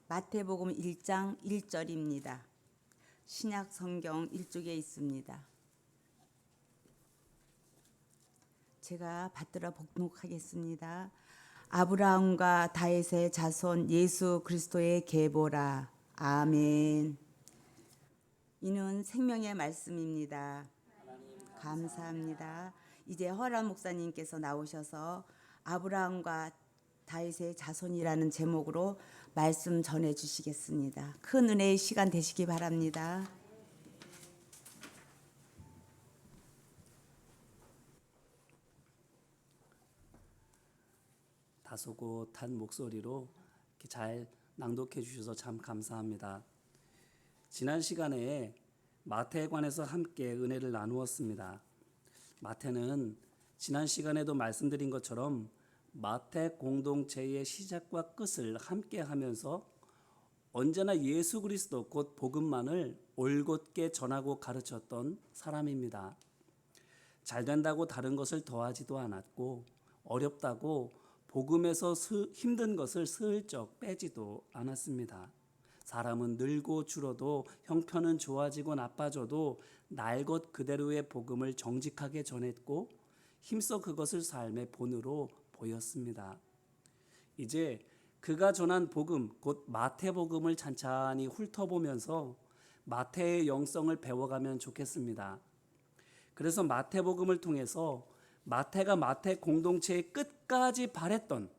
마태복음 1장 1절입니다. 신약 성경 1쪽에 있습니다. 제가 받들어 복독하겠습니다. 아브라함과 다윗의 자손 예수 그리스도의 계보라. 아멘. 이는 생명의 말씀입니다. 감사합니다. 이제 허란 목사님께서 나오셔서 아브라함과 다윗의 자손이라는 제목으로 말씀 전해 주시겠습니다. 큰 은혜의 시간 되시기 바랍니다. 다소곳한 목소리로 이렇게 잘 낭독해 주셔서 참 감사합니다. 지난 시간에 마태에 관해서 함께 은혜를 나누었습니다. 마태는 지난 시간에도 말씀드린 것처럼 마태 공동체의 시작과 끝을 함께 하면서 언제나 예수 그리스도 곧 복음만을 올곧게 전하고 가르쳤던 사람입니다. 잘 된다고 다른 것을 더하지도 않았고 어렵다고 복음에서 힘든 것을 슬쩍 빼지도 않았습니다. 사람은 늘고 줄어도 형편은 좋아지고 나빠져도 날 것 그대로의 복음을 정직하게 전했고 힘써 그것을 삶의 본으로 보였습니다. 이제 그가 전한 복음 곧 마태복음을 찬찬히 훑어보면서 마태의 영성을 배워가면 좋겠습니다. 그래서 마태복음을 통해서 마태가 마태 공동체의 끝까지 바랬던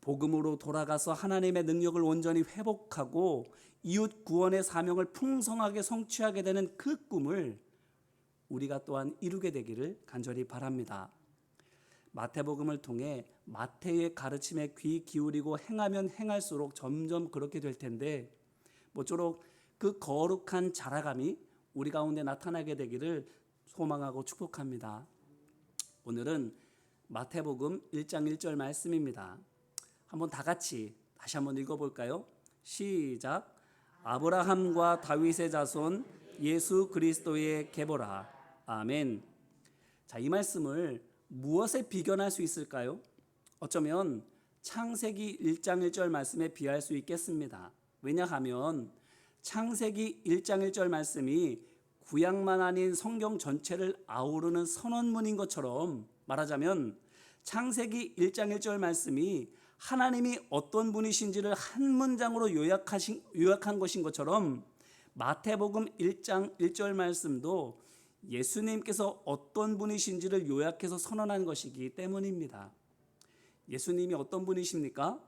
복음으로 돌아가서 하나님의 능력을 온전히 회복하고 이웃 구원의 사명을 풍성하게 성취하게 되는 그 꿈을 우리가 또한 이루게 되기를 간절히 바랍니다. 마태복음을 통해 마태의 가르침에 귀 기울이고 행하면 행할수록 점점 그렇게 될 텐데 모쪼록 그 거룩한 자라감이 우리 가운데 나타나게 되기를 소망하고 축복합니다. 오늘은 마태복음 1장 1절 말씀입니다. 한번 다 같이 다시 한번 읽어볼까요? 시작. 아브라함과 다윗의 자손 예수 그리스도의 계보라. 아멘. 자, 이 말씀을 무엇에 비견할 수 있을까요? 어쩌면 창세기 1장 1절 말씀에 비할 수 있겠습니다. 왜냐하면 창세기 1장 1절 말씀이 구약만 아닌 성경 전체를 아우르는 선언문인 것처럼 말하자면 창세기 1장 1절 말씀이 하나님이 어떤 분이신지를 한 문장으로 요약한 것인 것처럼 마태복음 1장 1절 말씀도 예수님께서 어떤 분이신지를 요약해서 선언한 것이기 때문입니다. 예수님이 어떤 분이십니까?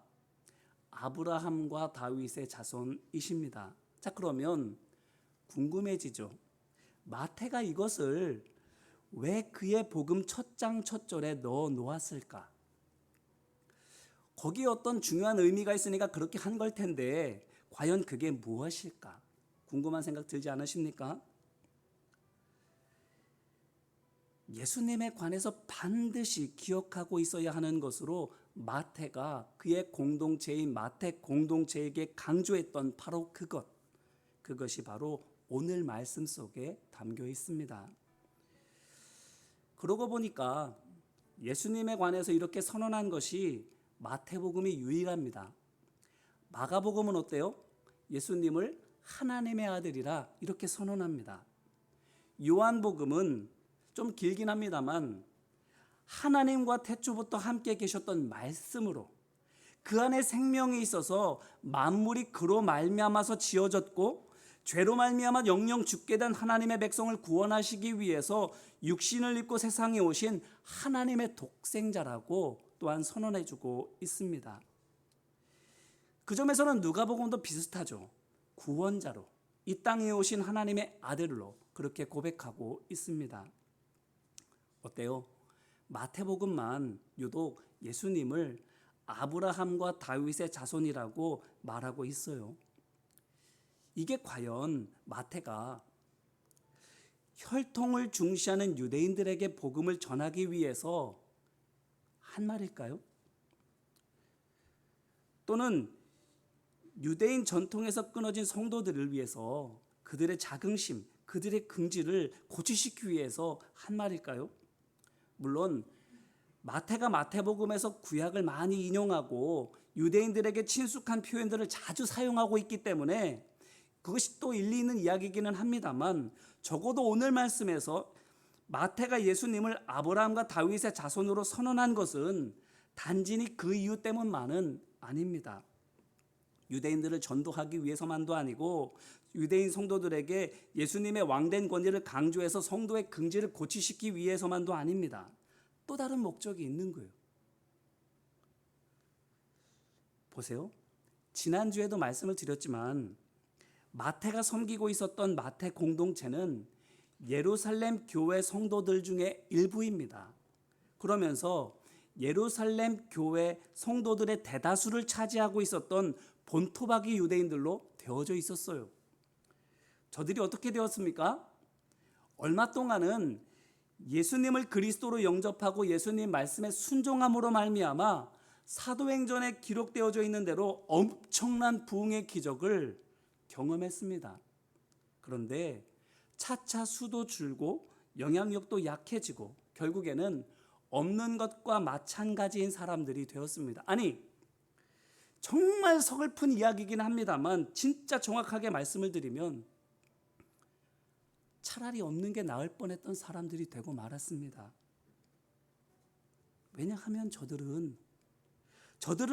아브라함과 다윗의 자손이십니다. 자, 그러면 궁금해지죠. 마태가 이것을 왜 그의 복음 첫 장 첫 절에 넣어 놓았을까? 거기에 어떤 중요한 의미가 있으니까 그렇게 한 걸 텐데 과연 그게 무엇일까? 궁금한 생각 들지 않으십니까? 예수님에 관해서 반드시 기억하고 있어야 하는 것으로 마태가 그의 공동체인 마태 공동체에게 강조했던 바로 그것이 바로 오늘 말씀 속에 담겨 있습니다. 그러고 보니까 예수님에 관해서 이렇게 선언한 것이 마태복음이 유일합니다. 마가복음은 어때요? 예수님을 하나님의 아들이라 이렇게 선언합니다. 요한복음은 좀 길긴 합니다만 하나님과 태초부터 함께 계셨던 말씀으로 그 안에 생명이 있어서 만물이 그로 말미암아서 지어졌고 죄로 말미암아 영영 죽게 된 하나님의 백성을 구원하시기 위해서 육신을 입고 세상에 오신 하나님의 독생자라고 또한 선언해주고 있습니다. 그 점에서는 누가복음도 비슷하죠. 구원자로 이 땅에 오신 하나님의 아들로 그렇게 고백하고 있습니다. 어때요? 마태복음만 유독 예수님을 아브라함과 다윗의 자손이라고 말하고 있어요. 이게 과연 마태가 혈통을 중시하는 유대인들에게 복음을 전하기 위해서 한 말일까요? 또는 유대인 전통에서 끊어진 성도들을 위해서 그들의 자긍심, 그들의 긍지를 고치시키기 위해서 한 말일까요? 물론 마태가 마태복음에서 구약을 많이 인용하고 유대인들에게 친숙한 표현들을 자주 사용하고 있기 때문에 그것이 또 일리 있는 이야기이기는 합니다만, 적어도 오늘 말씀에서 마태가 예수님을 아브라함과 다윗의 자손으로 선언한 것은 단지 그 이유 때문만은 아닙니다. 유대인들을 전도하기 위해서만도 아니고 유대인 성도들에게 예수님의 왕된 권위를 강조해서 성도의 긍지를 고취시키기 위해서만도 아닙니다. 또 다른 목적이 있는 거예요. 보세요. 지난주에도 말씀을 드렸지만 마태가 섬기고 있었던 마태 공동체는 예루살렘 교회 성도들 중에 일부입니다. 그러면서 예루살렘 교회 성도들의 대다수를 차지하고 있었던 본토박이 유대인들로 되어져 있었어요. 저들이 어떻게 되었습니까? 얼마 동안은 예수님을 그리스도로 영접하고 예수님 말씀에 순종함으로 말미암아 사도행전에 기록되어져 있는 대로 엄청난 부흥의 기적을 경험했습니다. 그런데 차차 수도 줄고 영향력도 약해지고 결국에는 없는 것과 마찬가지인 사람들이 되었습니다. 아니, 정말 서글픈 이야기이긴 합니다만 진짜 정확하게 말씀을 드리면 차라리 없는 게 나을 뻔했던 사람들이 되고 말았습니다. 왜냐하면 저들을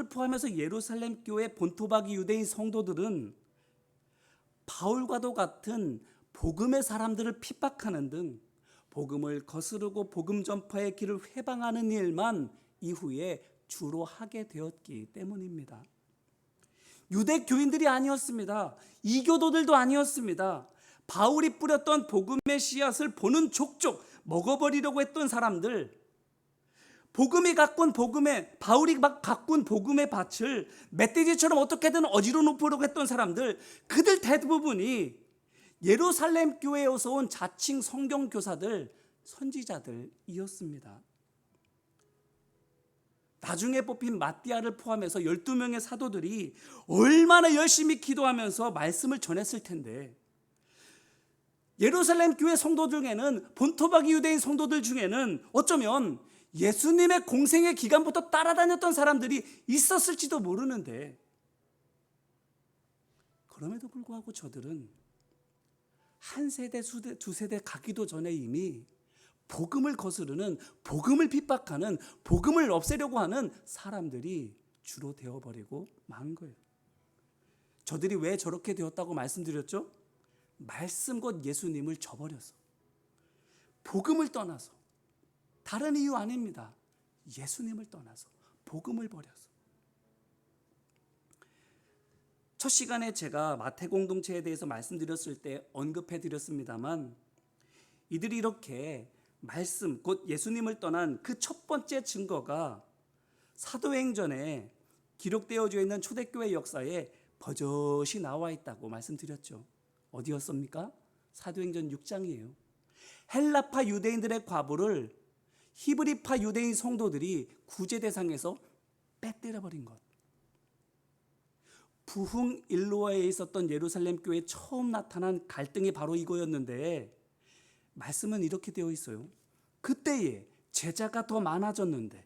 포함해서 예루살렘 교회 본토박이 유대인 성도들은 바울과도 같은 복음의 사람들을 핍박하는 등 복음을 거스르고 복음 전파의 길을 회방하는 일만 이후에 주로 하게 되었기 때문입니다. 유대 교인들이 아니었습니다. 이교도들도 아니었습니다. 바울이 뿌렸던 복음의 씨앗을 보는 족족 먹어버리려고 했던 사람들, 바울이 가꾼 복음의 밭을 멧돼지처럼 어떻게든 어지러 놓으려고 했던 사람들, 그들 대부분이 예루살렘 교회에서 온 자칭 성경 교사들, 선지자들이었습니다. 나중에 뽑힌 마띠아를 포함해서 12명의 사도들이 얼마나 열심히 기도하면서 말씀을 전했을 텐데, 예루살렘 교회 성도들 중에는, 본토박이 유대인 성도들 중에는 어쩌면 예수님의 공생의 기간부터 따라다녔던 사람들이 있었을지도 모르는데, 그럼에도 불구하고 저들은 한 세대, 두 세대 가기도 전에 이미 복음을 거스르는, 복음을 핍박하는, 복음을 없애려고 하는 사람들이 주로 되어버리고 만 거예요. 저들이 왜 저렇게 되었다고 말씀드렸죠? 말씀 곧 예수님을 저버려서, 복음을 떠나서, 다른 이유 아닙니다. 예수님을 떠나서, 복음을 버려서. 첫 시간에 제가 마태 공동체에 대해서 말씀드렸을 때 언급해 드렸습니다만, 이들이 이렇게 말씀 곧 예수님을 떠난 그 첫 번째 증거가 사도행전에 기록되어져 있는 초대교회 역사에 버젓이 나와 있다고 말씀드렸죠. 어디였습니까? 사도행전 6장이에요. 헬라파 유대인들의 과부를 히브리파 유대인 성도들이 구제 대상에서 빼뜨려버린 것. 부흥 일로에 있었던 예루살렘 교회에 처음 나타난 갈등이 바로 이거였는데, 말씀은 이렇게 되어 있어요. 그때에 제자가 더 많아졌는데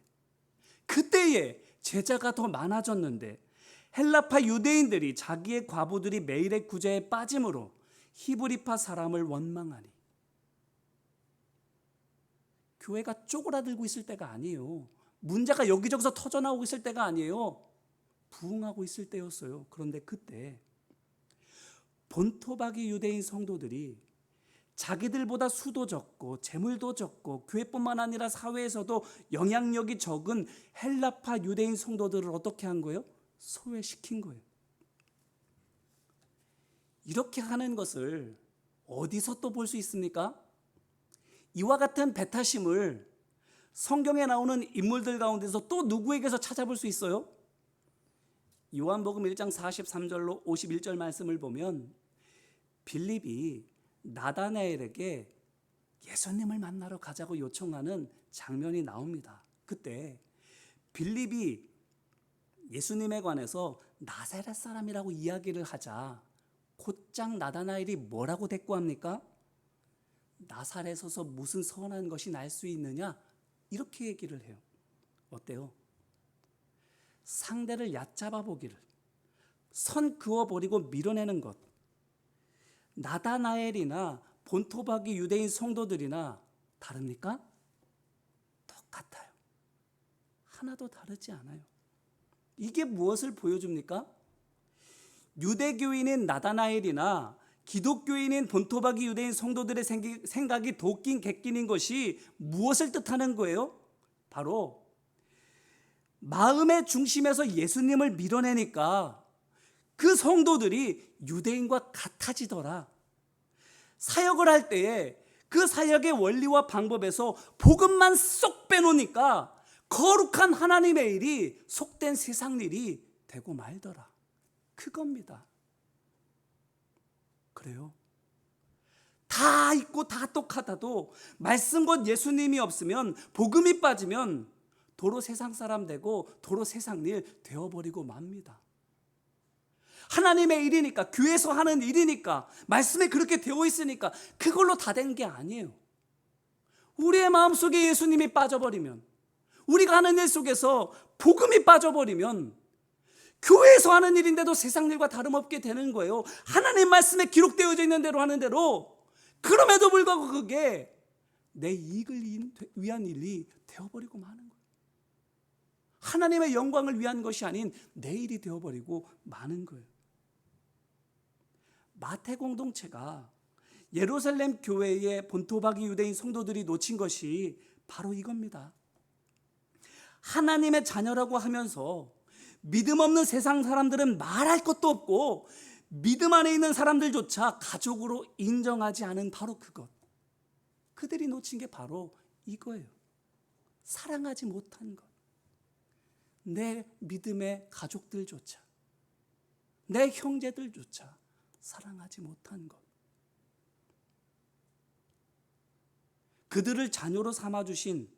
헬라파 유대인들이 자기의 과부들이 매일의 구제에 빠짐으로 히브리파 사람을 원망하니. 교회가 쪼그라들고 있을 때가 아니에요. 문제가 여기저기서 터져나오고 있을 때가 아니에요. 부흥하고 있을 때였어요. 그런데 그때 본토박이 유대인 성도들이 자기들보다 수도 적고 재물도 적고 교회뿐만 아니라 사회에서도 영향력이 적은 헬라파 유대인 성도들을 어떻게 한 거예요? 소외시킨 거예요. 이렇게 하는 것을 어디서 또 볼 수 있습니까? 이와 같은 배타심을 성경에 나오는 인물들 가운데서 또 누구에게서 찾아볼 수 있어요? 요한복음 1장 43절로 51절 말씀을 보면 빌립이 나다나엘에게 예수님을 만나러 가자고 요청하는 장면이 나옵니다. 그때 빌립이 예수님에 관해서 나사렛 사람이라고 이야기를 하자 곧장 나다나엘이 뭐라고 대꾸합니까? 나사렛에서 무슨 선한 것이 날 수 있느냐? 이렇게 얘기를 해요. 어때요? 상대를 얕잡아 보기를, 선 그어버리고 밀어내는 것, 나다나엘이나 본토박이 유대인 성도들이나 다릅니까? 똑같아요. 하나도 다르지 않아요. 이게 무엇을 보여줍니까? 유대교인인 나다나엘이나 기독교인인 본토박이 유대인 성도들의 생각이 도끼인 객끼인 것이 무엇을 뜻하는 거예요? 바로 마음의 중심에서 예수님을 밀어내니까 그 성도들이 유대인과 같아지더라. 사역을 할 때에 그 사역의 원리와 방법에서 복음만 쏙 빼놓으니까 거룩한 하나님의 일이 속된 세상 일이 되고 말더라. 그겁니다. 그래요. 다 있고 다 똑같아도 말씀 곧 예수님이 없으면, 복음이 빠지면 도로 세상 사람 되고 도로 세상 일 되어버리고 맙니다. 하나님의 일이니까, 교회에서 하는 일이니까, 말씀에 그렇게 되어 있으니까 그걸로 다 된 게 아니에요. 우리의 마음속에 예수님이 빠져버리면, 우리가 하는 일 속에서 복음이 빠져버리면 교회에서 하는 일인데도 세상 일과 다름없게 되는 거예요. 하나님 말씀에 기록되어져 있는 대로 하는 대로. 그럼에도 불구하고 그게 내 이익을 위한 일이 되어버리고 마는 거예요. 하나님의 영광을 위한 것이 아닌 내 일이 되어버리고 마는 거예요. 마태 공동체가 예루살렘 교회의 본토박이 유대인 성도들이 놓친 것이 바로 이겁니다. 하나님의 자녀라고 하면서 믿음 없는 세상 사람들은 말할 것도 없고 믿음 안에 있는 사람들조차 가족으로 인정하지 않은 바로 그것. 그들이 놓친 게 바로 이거예요. 사랑하지 못한 것. 내 믿음의 가족들조차, 내 형제들조차 사랑하지 못한 것. 그들을 자녀로 삼아주신,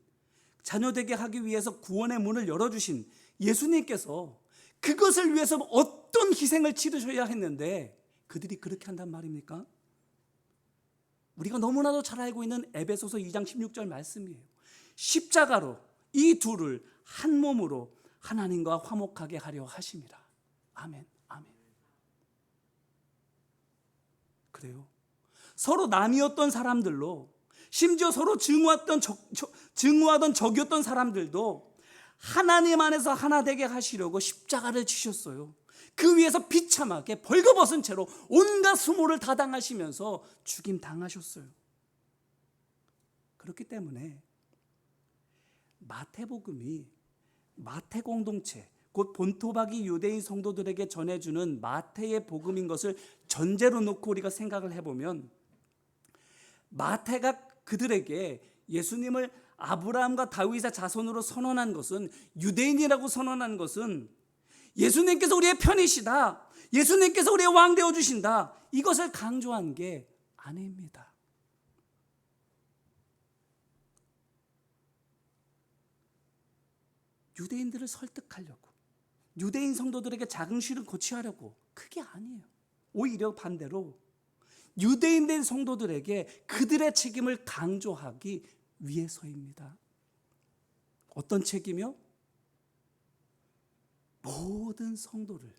자녀되게 하기 위해서 구원의 문을 열어주신 예수님께서 그것을 위해서 어떤 희생을 치르셔야 했는데 그들이 그렇게 한단 말입니까? 우리가 너무나도 잘 알고 있는 에베소서 2장 16절 말씀이에요. 십자가로 이 둘을 한 몸으로 하나님과 화목하게 하려 하심이라. 아멘, 아멘. 그래요. 서로 남이었던 사람들로, 심지어 서로 증오하던 적이었던 사람들도 하나님 안에서 하나 되게 하시려고 십자가를 지셨어요. 그 위에서 비참하게 벌거벗은 채로 온갖 수모를 다 당하시면서 죽임 당하셨어요. 그렇기 때문에 마태복음이 마태 공동체, 곧 본토박이 유대인 성도들에게 전해주는 마태의 복음인 것을 전제로 놓고 우리가 생각을 해보면, 마태가 그들에게 예수님을 아브라함과 다윗의 자손으로 선언한 것은, 유대인이라고 선언한 것은 예수님께서 우리의 편이시다, 예수님께서 우리의 왕 되어주신다, 이것을 강조한 게 아닙니다. 유대인들을 설득하려고, 유대인 성도들에게 자긍심을 고취하려고, 그게 아니에요. 오히려 반대로 유대인된 성도들에게 그들의 책임을 강조하기 위해서입니다. 어떤 책임이요? 모든 성도를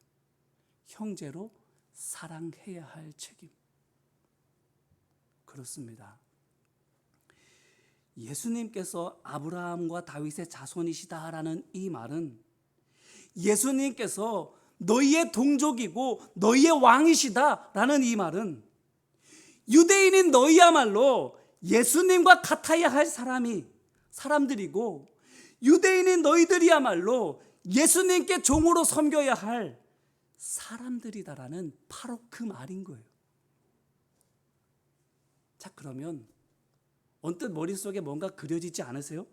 형제로 사랑해야 할 책임. 그렇습니다. 예수님께서 아브라함과 다윗의 자손이시다라는 이 말은, 예수님께서 너희의 동족이고 너희의 왕이시다라는 이 말은, 유대인인 너희야말로 예수님과 같아야 할 사람들이고, 유대인인 너희들이야말로 예수님께 종으로 섬겨야 할 사람들이다라는 바로 그 말인 거예요. 자, 그러면 언뜻 머릿속에 뭔가 그려지지 않으세요?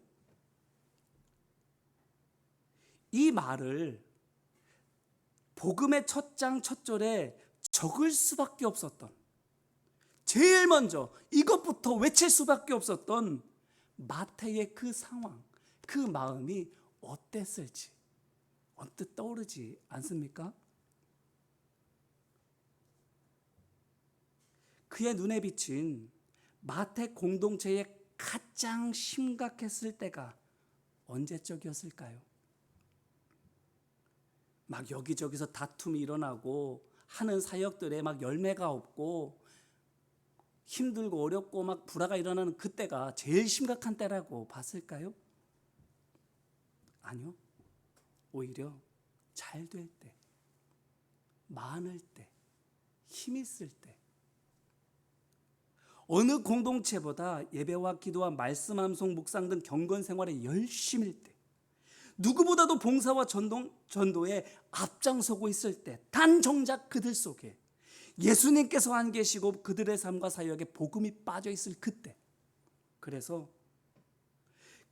이 말을 복음의 첫 장 첫 절에 적을 수밖에 없었던, 제일 먼저 이것부터 외칠 수밖에 없었던 마태의 그 상황, 그 마음이 어땠을지 언뜻 떠오르지 않습니까? 그의 눈에 비친 마태 공동체의 가장 심각했을 때가 언제적이었을까요? 막 여기저기서 다툼이 일어나고 하는 사역들에 막 열매가 없고 힘들고 어렵고 막 불화가 일어나는 그때가 제일 심각한 때라고 봤을까요? 아니요. 오히려 잘 될 때, 많을 때, 힘 있을 때, 어느 공동체보다 예배와 기도와 말씀 암송 묵상 등 경건 생활에 열심일 때, 누구보다도 봉사와 전도에 앞장서고 있을 때, 단 정작 그들 속에 예수님께서 안 계시고 그들의 삶과 사역에 복음이 빠져 있을 그때, 그래서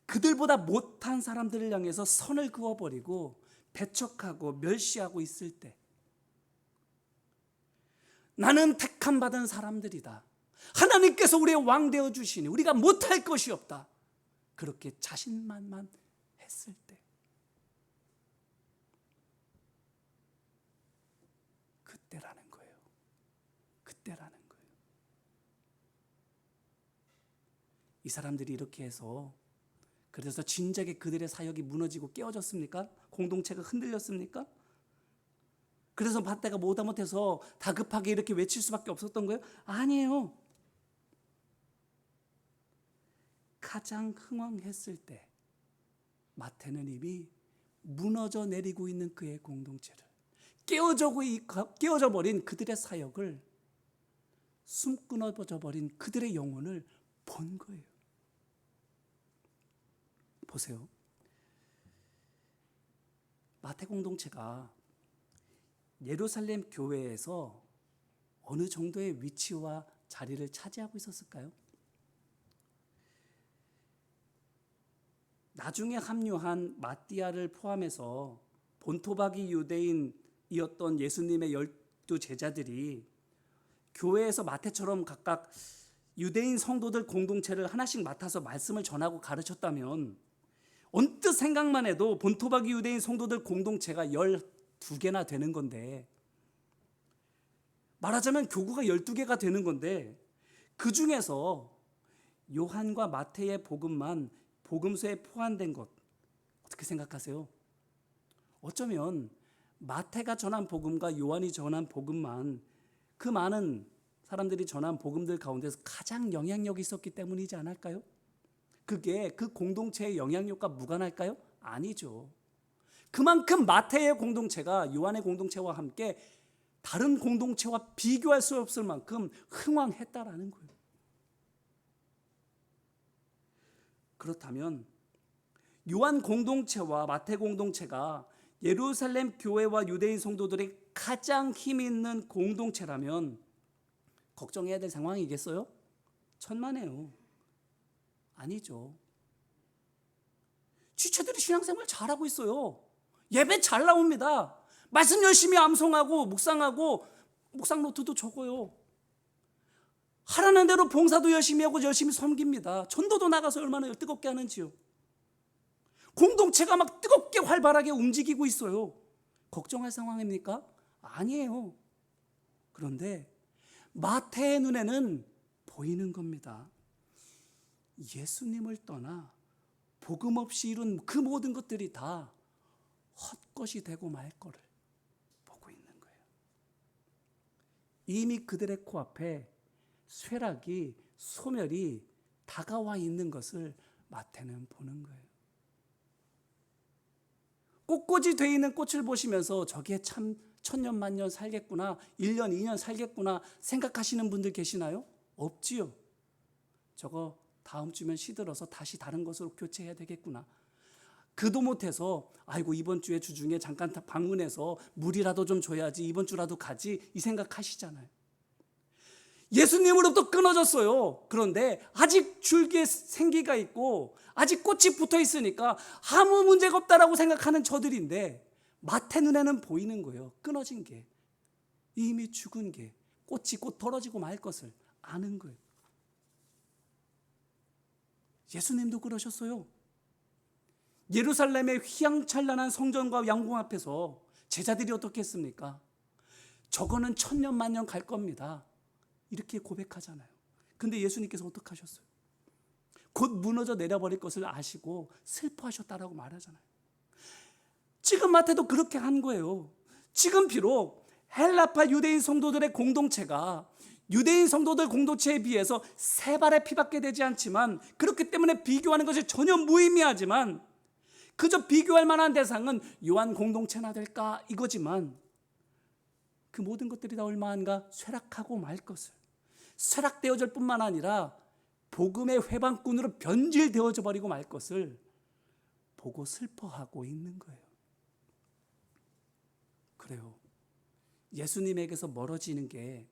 그들보다 못한 사람들을 향해서 선을 그어버리고 배척하고 멸시하고 있을 때, 나는 택함 받은 사람들이다, 하나님께서 우리의 왕 되어 주시니 우리가 못할 것이 없다, 그렇게 자신만만했을 때, 그때라는 거예요. 그때라는 거예요. 이 사람들이 이렇게 해서, 그래서 진작에 그들의 사역이 무너지고 깨어졌습니까? 공동체가 흔들렸습니까? 그래서 마태가 못해서 다급하게 이렇게 외칠 수밖에 없었던 거예요? 아니에요. 가장 흥황했을 때 마태는 이미 무너져 내리고 있는 그의 공동체를, 깨어져 버린 그들의 사역을, 숨 끊어져 버린 그들의 영혼을 본 거예요. 보세요. 마태 공동체가 예루살렘 교회에서 어느 정도의 위치와 자리를 차지하고 있었을까요? 나중에 합류한 마띠아를 포함해서 본토박이 유대인이었던 예수님의 12제자들이 교회에서 마태처럼 각각 유대인 성도들 공동체를 하나씩 맡아서 말씀을 전하고 가르쳤다면, 언뜻 생각만 해도 본토박이 유대인 성도들 공동체가 12개나 되는 건데, 말하자면 교구가 12개가 되는 건데, 그 중에서 요한과 마태의 복음만 복음서에 포함된 것, 어떻게 생각하세요? 어쩌면 마태가 전한 복음과 요한이 전한 복음만 그 많은 사람들이 전한 복음들 가운데서 가장 영향력이 있었기 때문이지 않을까요? 그게 그 공동체의 영향력과 무관할까요? 아니죠. 그만큼 마태의 공동체가 요한의 공동체와 함께 다른 공동체와 비교할 수 없을 만큼 흥왕했다라는 거예요. 그렇다면 요한 공동체와 마태 공동체가 예루살렘 교회와 유대인 성도들이 가장 힘 있는 공동체라면 걱정해야 될 상황이겠어요? 천만에요. 아니죠. 지체들이 신앙생활 잘하고 있어요. 예배 잘 나옵니다. 말씀 열심히 암송하고 묵상하고 묵상 노트도 적어요. 하라는 대로 봉사도 열심히 하고 열심히 섬깁니다. 전도도 나가서 얼마나 뜨겁게 하는지요. 공동체가 막 뜨겁게 활발하게 움직이고 있어요. 걱정할 상황입니까? 아니에요. 그런데 마태의 눈에는 보이는 겁니다. 예수님을 떠나 복음 없이 이룬 그 모든 것들이 다 헛것이 되고 말 거를 보고 있는 거예요. 이미 그들의 코앞에 쇠락이, 소멸이 다가와 있는 것을 마태는 보는 거예요. 꽃꽂이 돼 있는 꽃을 보시면서 저게 참 천년만년 살겠구나, 1년, 2년 살겠구나 생각하시는 분들 계시나요? 없지요. 저거 다음 주면 시들어서 다시 다른 것으로 교체해야 되겠구나. 그도 못해서 아이고 이번 주에 주중에 잠깐 방문해서 물이라도 좀 줘야지, 이번 주라도 가지, 이 생각하시잖아요. 예수님으로부터 끊어졌어요. 그런데 아직 줄기에 생기가 있고 아직 꽃이 붙어 있으니까 아무 문제가 없다라고 생각하는 저들인데, 마태 눈에는 보이는 거예요. 끊어진 게, 이미 죽은 게, 꽃이 곧 떨어지고 말 것을 아는 거예요. 예수님도 그러셨어요. 예루살렘의 휘황찬란한 성전과 양궁 앞에서 제자들이 어떻게 했습니까? 저거는 천년만년 갈 겁니다, 이렇게 고백하잖아요. 근데 예수님께서 어떻게 하셨어요? 곧 무너져 내려버릴 것을 아시고 슬퍼하셨다라고 말하잖아요. 지금 마태도 그렇게 한 거예요. 지금 비록 헬라파 유대인 성도들의 공동체가 유대인 성도들 공동체에 비해서 세 발의 피밖에 되지 않지만, 그렇기 때문에 비교하는 것이 전혀 무의미하지만, 그저 비교할 만한 대상은 요한 공동체나 될까 이거지만, 그 모든 것들이 다 얼마한가 쇠락하고 말 것을, 쇠락되어질 뿐만 아니라 복음의 회방꾼으로 변질되어져 버리고 말 것을 보고 슬퍼하고 있는 거예요. 그래요. 예수님에게서 멀어지는 게,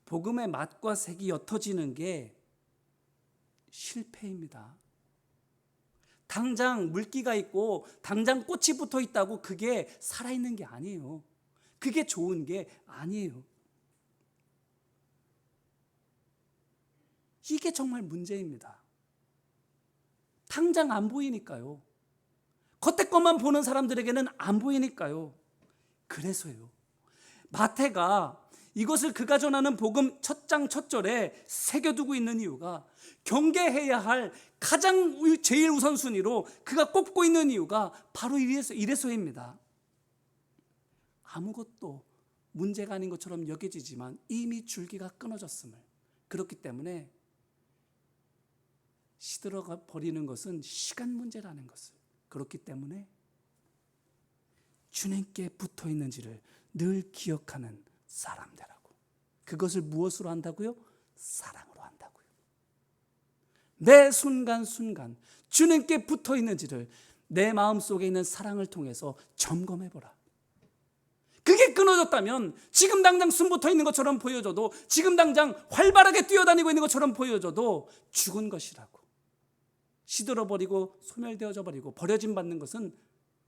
복음의 맛과 색이 옅어지는 게 실패입니다. 당장 물기가 있고 당장 꽃이 붙어 있다고 그게 살아있는 게 아니에요. 그게 좋은 게 아니에요. 이게 정말 문제입니다. 당장 안 보이니까요. 겉에 것만 보는 사람들에게는 안 보이니까요. 그래서요, 마태가 이것을 그가 전하는 복음 첫 장 첫 절에 새겨두고 있는 이유가, 경계해야 할 가장 제일 우선순위로 그가 꼽고 있는 이유가 바로 이래서입니다. 아무것도 문제가 아닌 것처럼 여겨지지만 이미 줄기가 끊어졌음을, 그렇기 때문에 시들어가 버리는 것은 시간 문제라는 것을, 그렇기 때문에 주님께 붙어 있는지를 늘 기억하는 사람들하고, 그것을 무엇으로 한다고요? 사랑으로 한다고요. 내 순간순간 주님께 붙어 있는지를 내 마음속에 있는 사랑을 통해서 점검해보라. 그게 끊어졌다면 지금 당장 숨 붙어 있는 것처럼 보여져도, 지금 당장 활발하게 뛰어다니고 있는 것처럼 보여져도 죽은 것이라고, 시들어버리고 소멸되어져 버리고 버려짐 받는 것은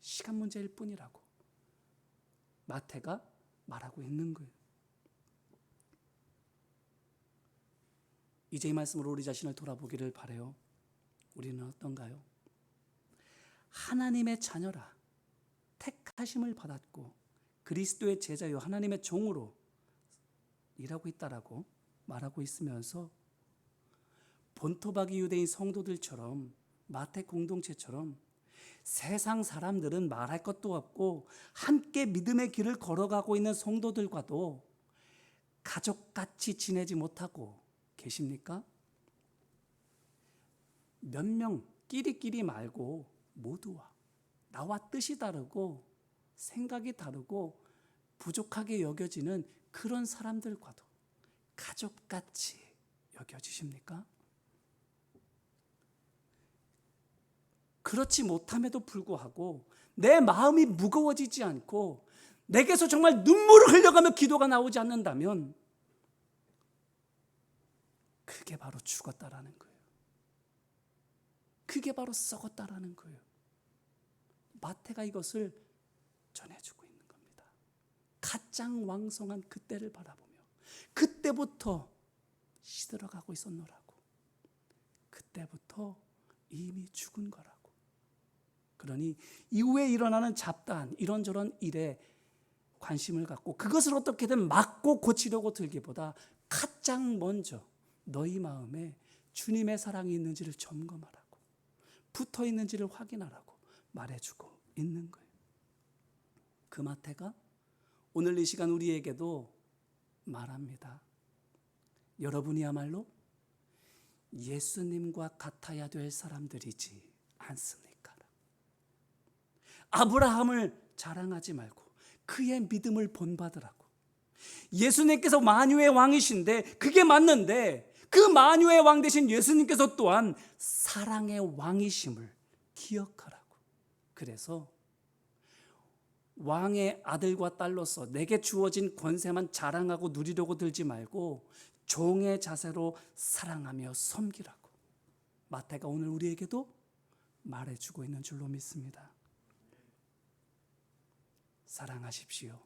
시간 문제일 뿐이라고 마태가 말하고 있는 거예요. 이제 이 말씀으로 우리 자신을 돌아보기를 바라요. 우리는 어떤가요? 하나님의 자녀라, 택하심을 받았고 그리스도의 제자요 하나님의 종으로 일하고 있다라고 말하고 있으면서, 본토박이 유대인 성도들처럼, 마태 공동체처럼 세상 사람들은 말할 것도 없고 함께 믿음의 길을 걸어가고 있는 성도들과도 가족같이 지내지 못하고 계십니까? 몇 명 끼리끼리 말고 모두와, 나와 뜻이 다르고 생각이 다르고 부족하게 여겨지는 그런 사람들과도 가족같이 여겨지십니까? 그렇지 못함에도 불구하고 내 마음이 무거워지지 않고 내게서 정말 눈물을 흘려가며 기도가 나오지 않는다면 그게 바로 죽었다라는 거예요. 그게 바로 썩었다라는 거예요. 마태가 이것을 전해주고 있는 겁니다. 가장 왕성한 그때를 바라보며 그때부터 시들어가고 있었노라고, 그때부터 이미 죽은 거라고. 그러니 이후에 일어나는 잡다한 이런저런 일에 관심을 갖고 그것을 어떻게든 막고 고치려고 들기보다 가장 먼저 너희 마음에 주님의 사랑이 있는지를 점검하라고, 붙어 있는지를 확인하라고 말해주고 있는 거예요. 그 마태가 오늘 이 시간 우리에게도 말합니다. 여러분이야말로 예수님과 같아야 될 사람들이지 않습니까? 아브라함을 자랑하지 말고 그의 믿음을 본받으라고. 예수님께서 만유의 왕이신데 그게 맞는데, 그 만유의 왕 되신 예수님께서 또한 사랑의 왕이심을 기억하라고. 그래서 왕의 아들과 딸로서 내게 주어진 권세만 자랑하고 누리려고 들지 말고 종의 자세로 사랑하며 섬기라고 마태가 오늘 우리에게도 말해주고 있는 줄로 믿습니다. 사랑하십시오.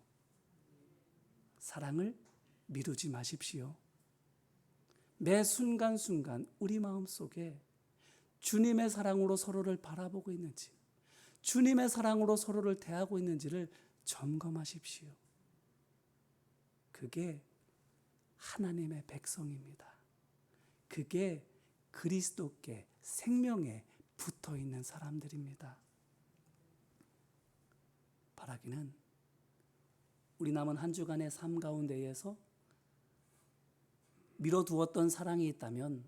사랑을 미루지 마십시오. 매 순간순간 우리 마음속에 주님의 사랑으로 서로를 바라보고 있는지, 주님의 사랑으로 서로를 대하고 있는지를 점검하십시오. 그게 하나님의 백성입니다. 그게 그리스도께 생명에 붙어 있는 사람들입니다. 바라기는 우리 남은 한 주간의 삶 가운데에서 미뤄두었던 사랑이 있다면,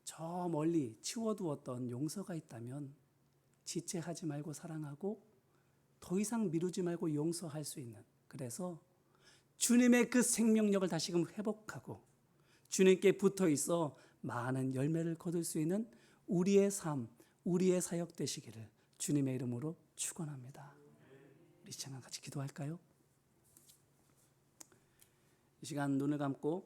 저 멀리 치워두었던 용서가 있다면 지체하지 말고 사랑하고 더 이상 미루지 말고 용서할 수 있는, 그래서 주님의 그 생명력을 다시금 회복하고 주님께 붙어 있어 많은 열매를 거둘 수 있는 우리의 삶, 우리의 사역 되시기를 주님의 이름으로 축원합니다. 우리 시간 같이 기도할까요? 이 시간 눈을 감고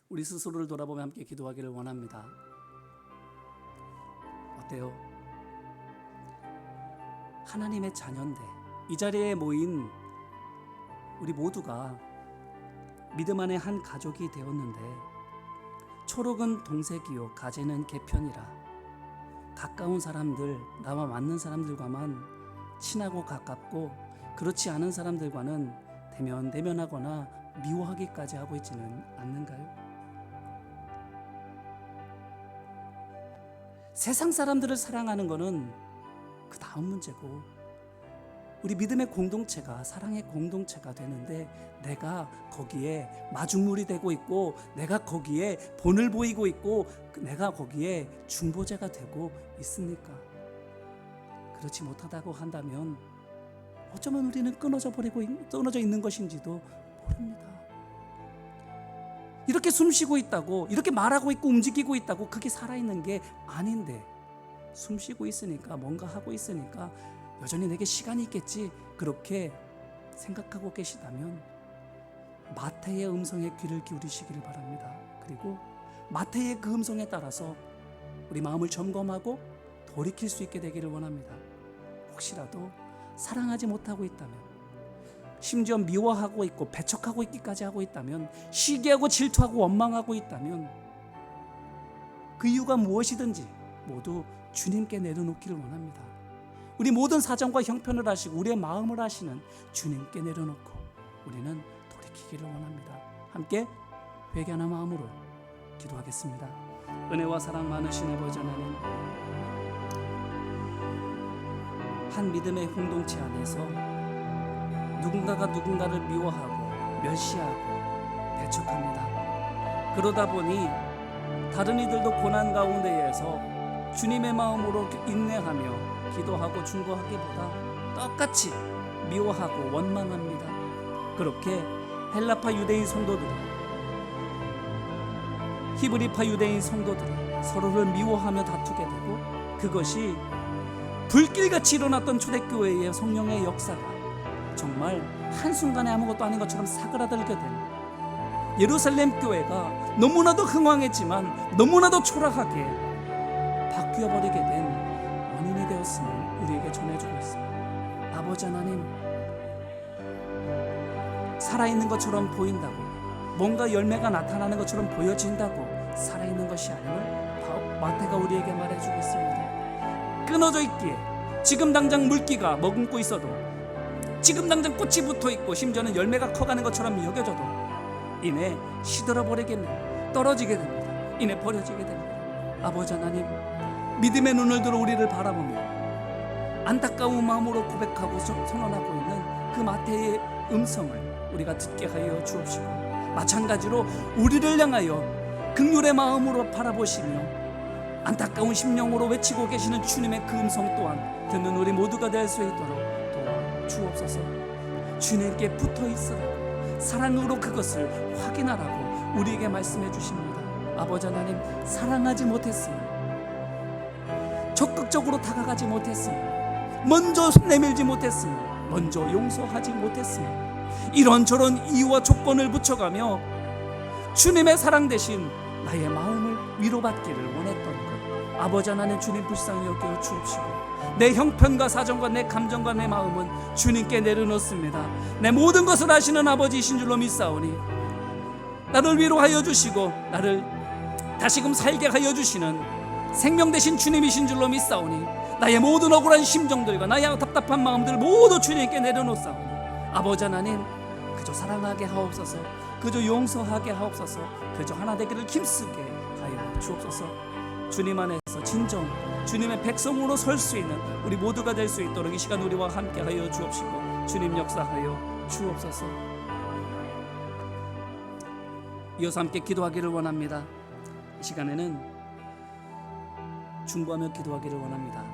우리 스스로를 돌아보며 함께 기도하기를 원합니다. 어때요? 하나님의 자녀인데 이 자리에 모인 우리 모두가 믿음 안에 한 가족이 되었는데, 초록은 동색이요 가지는 개편이라 가까운 사람들, 나와 맞는 사람들과만 친하고 가깝고, 그렇지 않은 사람들과는 대면하거나 미워하기까지 하고 있지는 않는가요? 세상 사람들을 사랑하는 것은 그 다음 문제고, 우리 믿음의 공동체가 사랑의 공동체가 되는데 내가 거기에 마중물이 되고 있고, 내가 거기에 본을 보이고 있고, 내가 거기에 중보자가 되고 있습니까? 그렇지 못하다고 한다면 어쩌면 우리는 끊어져 있는 것인지도 모릅니다. 이렇게 숨쉬고 있다고, 이렇게 말하고 있고 움직이고 있다고 그게 살아있는 게 아닌데, 숨쉬고 있으니까, 뭔가 하고 있으니까 여전히 내게 시간이 있겠지, 그렇게 생각하고 계시다면 마태의 음성에 귀를 기울이시기를 바랍니다. 그리고 마태의 그 음성에 따라서 우리 마음을 점검하고 돌이킬 수 있게 되기를 원합니다. 혹시라도 사랑하지 못하고 있다면, 심지어 미워하고 있고 배척하고 있기까지 하고 있다면, 시기하고 질투하고 원망하고 있다면, 그 이유가 무엇이든지 모두 주님께 내려놓기를 원합니다. 우리 모든 사정과 형편을 아시고 우리의 마음을 아시는 주님께 내려놓고 우리는 돌이키기를 원합니다. 함께 회개하는 마음으로 기도하겠습니다. 은혜와 사랑 많으신 아버지 하나님, 한 믿음의 공동체 안에서 누군가가 누군가를 미워하고 멸시하고 배척합니다. 그러다 보니 다른 이들도 고난 가운데에서 주님의 마음으로 인내하며 기도하고 중보하기보다 똑같이 미워하고 원망합니다. 그렇게 헬라파 유대인 성도들이, 히브리파 유대인 성도들이 서로를 미워하며 다투게 되고, 그것이 불길같이 일어났던 초대교회의 성령의 역사가 정말 한순간에 아무것도 아닌 것처럼 사그라들게 된 예루살렘 교회가 너무나도 흥왕했지만 너무나도 초라하게 바뀌어버리게 된 원인이 되었음을 우리에게 전해주고 있습니다. 아버지 하나님, 살아있는 것처럼 보인다고, 뭔가 열매가 나타나는 것처럼 보여진다고 살아있는 것이 아님을 마태가 우리에게 말해주고 있습니다. 끊어져 있기에, 지금 당장 물기가 머금고 있어도, 지금 당장 꽃이 붙어있고 심지어는 열매가 커가는 것처럼 여겨져도 이내 시들어버리겠네, 떨어지게 됩니다. 이내 버려지게 됩니다. 아버지 하나님, 믿음의 눈을 들어 우리를 바라보며 안타까운 마음으로 고백하고 선언하고 있는 그 마태의 음성을 우리가 듣게 하여 주옵시고, 마찬가지로 우리를 향하여 긍휼의 마음으로 바라보시며 안타까운 심령으로 외치고 계시는 주님의 그 음성 또한 듣는 우리 모두가 될 수 있도록 도와 주옵소서. 주님께 붙어 있으라고, 사랑으로 그것을 확인하라고 우리에게 말씀해 주십니다. 아버지 하나님, 사랑하지 못했으면, 적극적으로 다가가지 못했으면, 먼저 내밀지 못했으면, 먼저 용서하지 못했으면, 이런저런 이유와 조건을 붙여가며 주님의 사랑 대신 나의 마음을 위로받기를 원했던 것, 아버지 하나님 주님 불쌍히 여겨 주옵시고, 내 형편과 사정과 내 감정과 내 마음은 주님께 내려놓습니다. 내 모든 것을 아시는 아버지이신 줄로 믿사오니 나를 위로하여 주시고 나를 다시금 살게 하여 주시는 생명 되신 주님이신 줄로 믿사오니 나의 모든 억울한 심정들과 나의 답답한 마음들을 모두 주님께 내려놓사오니 아버지 하나님, 그저 사랑하게 하옵소서, 그저 용서하게 하옵소서, 그저 하나 되기를 힘쓰게 하여 주옵소서. 주님 안에서 진정 주님의 백성으로 설 수 있는 우리 모두가 될 수 있도록 이 시간 우리와 함께하여 주옵시고 주님 역사하여 주옵소서. 이어서 함께 기도하기를 원합니다. 이 시간에는 중보하며 기도하기를 원합니다.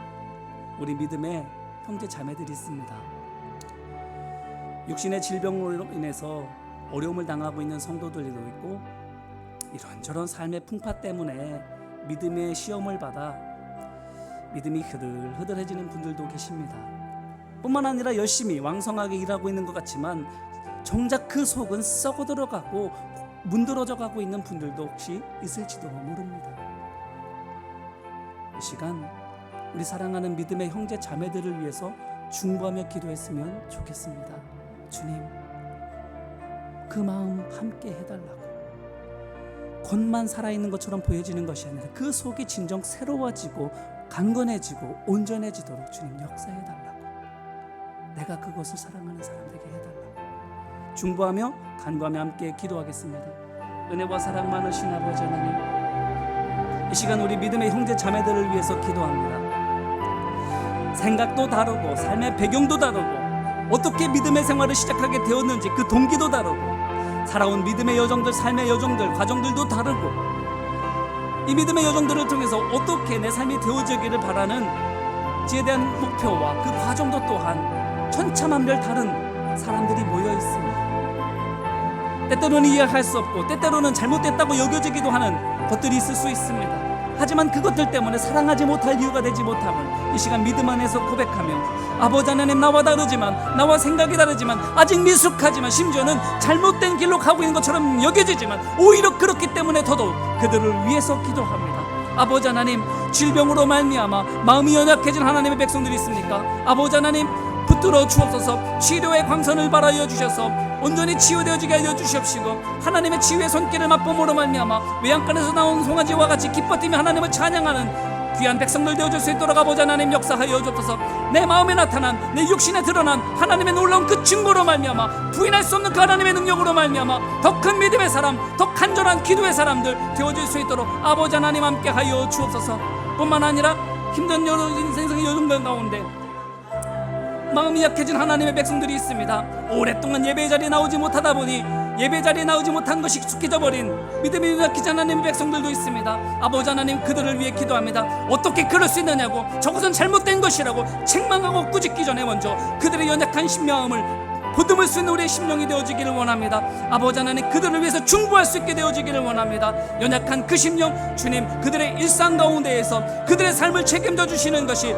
우리 믿음의 형제 자매들이 있습니다. 육신의 질병으로 인해서 어려움을 당하고 있는 성도들도 있고 이런저런 삶의 풍파 때문에 믿음의 시험을 받아 믿음이 흐들흐들해지는 분들도 계십니다. 뿐만 아니라 열심히 왕성하게 일하고 있는 것 같지만 정작 그 속은 썩어 들어가고 문드러져 가고 있는 분들도 혹시 있을지도 모릅니다. 이 시간 우리 사랑하는 믿음의 형제 자매들을 위해서 중보하며 기도했으면 좋겠습니다. 주님, 그 마음 함께 해달라고. 겉만 살아있는 것처럼 보여지는 것이 아니라 그 속이 진정 새로워지고 강건해지고 온전해지도록 주님 역사해달라고. 내가 그것을 사랑하는 사람 되게 해달라고. 중보하며 간구하며 함께 기도하겠습니다. 은혜와 사랑 많으신 아버지 하나님, 이 시간 우리 믿음의 형제 자매들을 위해서 기도합니다. 생각도 다르고 삶의 배경도 다르고 어떻게 믿음의 생활을 시작하게 되었는지 그 동기도 다르고 살아온 믿음의 여정들, 삶의 여정들, 과정들도 다르고 이 믿음의 여정들을 통해서 어떻게 내 삶이 되어지기를 바라는 지에 대한 목표와 그 과정도 또한 천차만별 다른 사람들이 모여 있습니다. 때때로는 이해할 수 없고 때때로는 잘못됐다고 여겨지기도 하는 것들이 있을 수 있습니다. 하지만 그것들 때문에 사랑하지 못할 이유가 되지 못함을 이 시간 믿음 안에서 고백하며 아버지 하나님, 나와 다르지만, 나와 생각이 다르지만, 아직 미숙하지만, 심지어는 잘못된 길로 가고 있는 것처럼 여겨지지만 오히려 그렇기 때문에 더더욱 그들을 위해서 기도합니다. 아버지 하나님, 질병으로 말미암아 마음이 연약해진 하나님의 백성들이 있습니까? 아버지 하나님, 붙들어 주옵소서. 치료의 광선을 발하여 주셔서 온전히 치유되어지게 하여 주시옵시고 하나님의 치유의 손길을 맛봄으로 말미암아 외양간에서 나온 송아지와 같이 기뻐 뛰며 하나님을 찬양하는 귀한 백성들 되어줄 수 있도록 아버지 하나님 역사하여 주옵소서. 내 마음에 나타난, 내 육신에 드러난 하나님의 놀라운 그 증거로 말미암아 부인할 수 없는 그 하나님의 능력으로 말미암아 더 큰 믿음의 사람, 더 간절한 기도의 사람들 되어줄 수 있도록 아버지 하나님 함께하여 주옵소서. 뿐만 아니라 힘든 여러 인생의 여정들 가운데 마음이 약해진 하나님의 백성들이 있습니다. 오랫동안 예배 자리에 나오지 못하다 보니 예배 자리에 나오지 못한 것이 익숙해져 버린 믿음이 약해진 하나님의 백성들도 있습니다. 아버지 하나님, 그들을 위해 기도합니다. 어떻게 그럴 수 있느냐고, 저것은 잘못된 것이라고 책망하고 꾸짖기 전에 먼저 그들의 연약한 심령을 보듬을 수 있는 우리의 심령이 되어지기를 원합니다. 아버지 하나님, 그들을 위해서 중보할 수 있게 되어지기를 원합니다. 연약한 그 심령, 주님, 그들의 일상 가운데에서 그들의 삶을 책임져 주시는 것이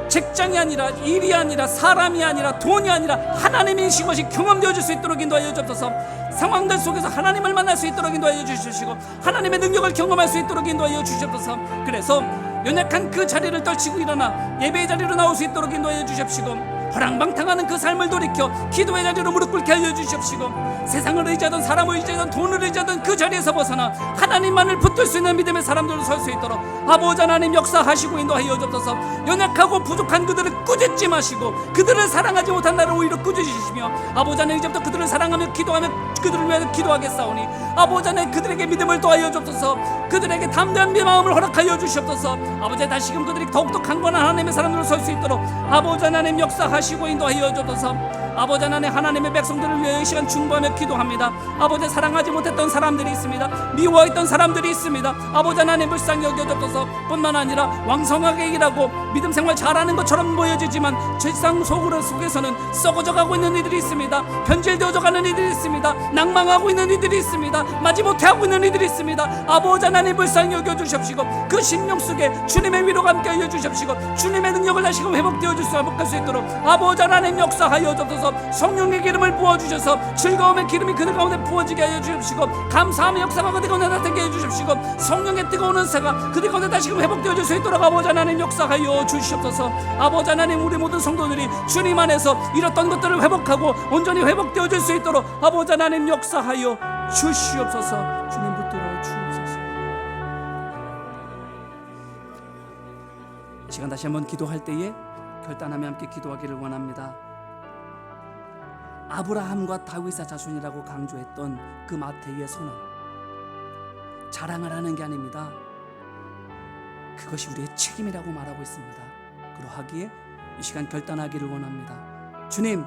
직장이 아니라, 일이 아니라, 사람이 아니라, 돈이 아니라 하나님이신 것이 경험되어질 수 있도록 인도하여 주옵소서. 상황들 속에서 하나님을 만날 수 있도록 인도하여 주시고 하나님의 능력을 경험할 수 있도록 인도하여 주시옵소서. 그래서 연약한 그 자리를 떨치고 일어나 예배의 자리로 나올 수 있도록 인도하여 주십시고 허랑방탕하는 그 삶을 돌이켜 기도의 자리로 무릎 꿇게 하여 주십시고 세상을 의지하던, 사람을 의지하던, 돈을 의지하던 그 자리에서 벗어나 하나님만을 붙들 수 있는 믿음의 사람들로 설 수 있도록 아버지 하나님 역사하시고 인도하여 주옵소서. 연약하고 부족한 그들을 꾸짖지 마시고 그들을 사랑하지 못한 나를 오히려 꾸짖으시며 아버지 하나님, 이제부터 그들을 사랑하며 기도하며 그들을 위하여 기도하겠사오니 아버지 하나님, 그들에게 믿음을 더하여 주옵소서. 그들에게 담대한 마음을 허락하여 주시옵소서. 아버지, 다시금 그들이 더욱더 강건한 하나님의 사람들로 설 수 있도록 아버지 하나님 역사하시고 인도하여 주옵소서. 아버지 하나님, 하나님의 백성들을 위해 이 시간 중보하며 기도합니다. 아버지, 사랑하지 못했던 사람들이 있습니다. 미워했던 사람들이 있습니다. 아버지 하나님, 불쌍히 여겨주옵소서. 뿐만 아니라 왕성하게 일하고 믿음 생활 잘하는 것처럼 보여지지만 세상 속에서는 썩어져가고 있는 이들이 있습니다. 변질되어져가는 이들이 있습니다. 낭망하고 있는 이들이 있습니다. 마지못해 하고 있는 이들이 있습니다. 아버지 하나님, 불쌍히 여겨주십시고 그 심령 속에 주님의 위로가 함께 하여 주십시고 주님의 능력을 다시금 회복할 수 있도록 아버지 하나님 역사하여 주옵소서. 성령의 기름을 부어주셔서 즐거움의 기름이 그들 가운데 부어지게 하여 주십시고 감사함의 역사가 그들 가운데 나타나게 해 주십시고 성령의 뜨거운 은사가 그들 가운데 다시금 회복되어질 수 있도록 아버지 하나님 역사하여 주시옵소서. 아버지 하나님, 우리 모든 성도들이 주님 안에서 잃었던 것들을 회복하고 온전히 회복되어질 수 있도록 아버지 하나님 역사하여 주시옵소서. 주님 붙들어 주옵소서. 이 시간 다시 한번 기도할 때에 결단하며 함께 기도하기를 원합니다. 아브라함과 다윗의 자손이라고 강조했던 그 마태의 선언, 자랑을 하는 게 아닙니다. 그것이 우리의 책임이라고 말하고 있습니다. 그러하기에 이 시간 결단하기를 원합니다. 주님,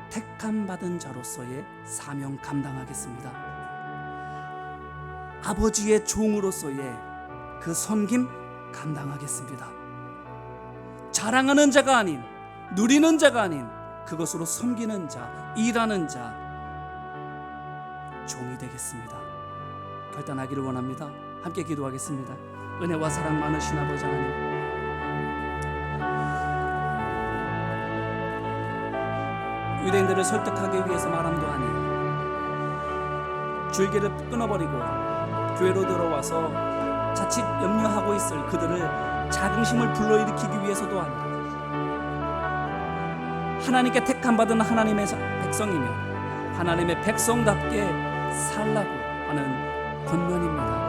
택함 받은 자로서의 사명 감당하겠습니다. 아버지의 종으로서의 그 섬김 감당하겠습니다. 자랑하는 자가 아닌, 누리는 자가 아닌, 그것으로 섬기는 자, 일하는 자, 종이 되겠습니다. 결단하기를 원합니다. 함께 기도하겠습니다. 은혜와 사랑 많으신 아버지 하나님, 유대인들을 설득하기 위해서 말함도 아니 줄기를 끊어버리고 교회로 들어와서 자칫 염려하고 있을 그들을 자긍심을 불러일으키기 위해서도 아니라 하나님께 택함받은 하나님의 백성이며 하나님의 백성답게 살라고 하는 권면입니다.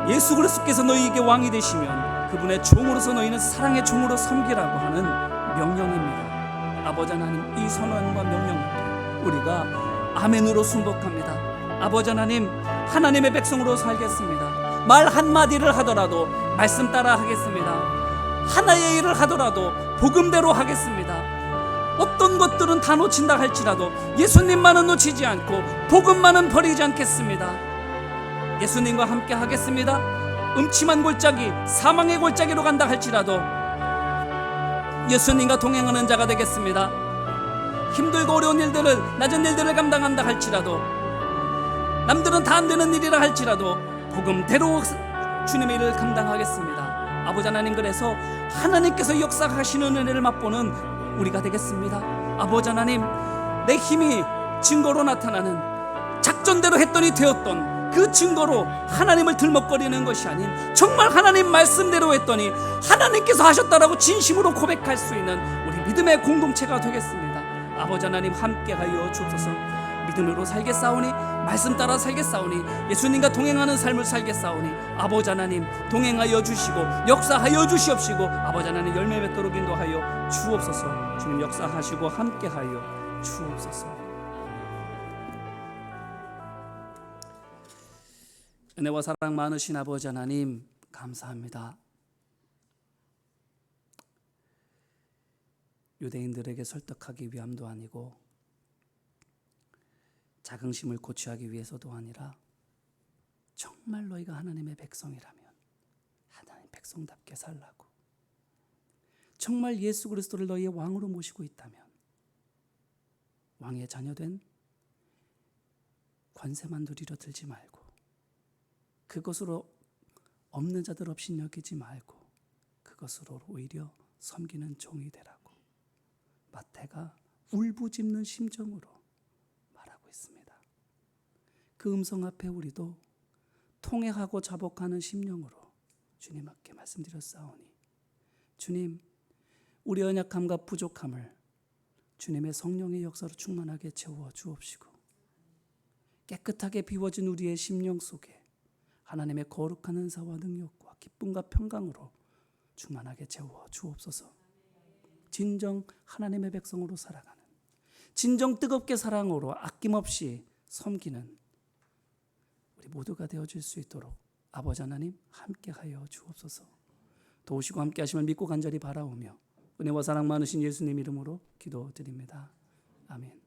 예수 그리스도께서 너희에게 왕이 되시면 그분의 종으로서 너희는 사랑의 종으로 섬기라고 하는 명령입니다. 아버지 하나님, 이 선언과 명령을 우리가 아멘으로 순복합니다. 아버지 하나님, 하나님의 백성으로 살겠습니다. 말 한마디를 하더라도 말씀 따라 하겠습니다. 하나의 일을 하더라도 복음대로 하겠습니다. 어떤 것들은 다 놓친다 할지라도 예수님만은 놓치지 않고 복음만은 버리지 않겠습니다. 예수님과 함께 하겠습니다. 음침한 골짜기, 사망의 골짜기로 간다 할지라도 예수님과 동행하는 자가 되겠습니다. 힘들고 어려운 일들을, 낮은 일들을 감당한다 할지라도, 남들은 다 안 되는 일이라 할지라도 복음대로 주님의 일을 감당하겠습니다. 아버지 하나님, 그래서 하나님께서 역사하시는 은혜를 맛보는 우리가 되겠습니다. 아버지 하나님, 내 힘이 증거로 나타나는, 작전대로 했더니 되었던 그 증거로 하나님을 들먹거리는 것이 아닌 정말 하나님 말씀대로 했더니 하나님께서 하셨다라고 진심으로 고백할 수 있는 우리 믿음의 공동체가 되겠습니다. 아버지 하나님, 함께하여 주옵소서. 믿음으로 살겠사오니, 말씀 따라 살겠사오니, 예수님과 동행하는 삶을 살겠사오니 아버지 하나님 동행하여 주시고 역사하여 주시옵시고 아버지 하나님 열매 맺도록 인도하여 주옵소서. 주님 역사하시고 함께하여 주옵소서. 은혜와 사랑 많으신 아버지 하나님, 감사합니다. 유대인들에게 설득하기 위함도 아니고 자긍심을 고취하기 위해서도 아니라 정말 너희가 하나님의 백성이라면 하나님 백성답게 살라고, 정말 예수 그리스도를 너희의 왕으로 모시고 있다면 왕의 자녀된 권세만 누리려 들지 말고 그것으로 없는 자들 없이 여기지 말고 그것으로 오히려 섬기는 종이 되라고 마태가 울부짖는 심정으로 말하고 있습니다. 그 음성 앞에 우리도 통회하고 자복하는 심령으로 주님 앞에 말씀드렸사오니, 주님, 우리 연약함과 부족함을 주님의 성령의 역사로 충만하게 채워 주옵시고 깨끗하게 비워진 우리의 심령 속에 하나님의 거룩한 은사와 능력과 기쁨과 평강으로 충만하게 채워 주옵소서. 진정 하나님의 백성으로 살아가는, 진정 뜨겁게 사랑으로 아낌없이 섬기는 우리 모두가 되어줄 수 있도록 아버지 하나님 함께하여 주옵소서. 도우시고 함께하심을 믿고 간절히 바라오며 은혜와 사랑 많으신 예수님 이름으로 기도드립니다. 아멘.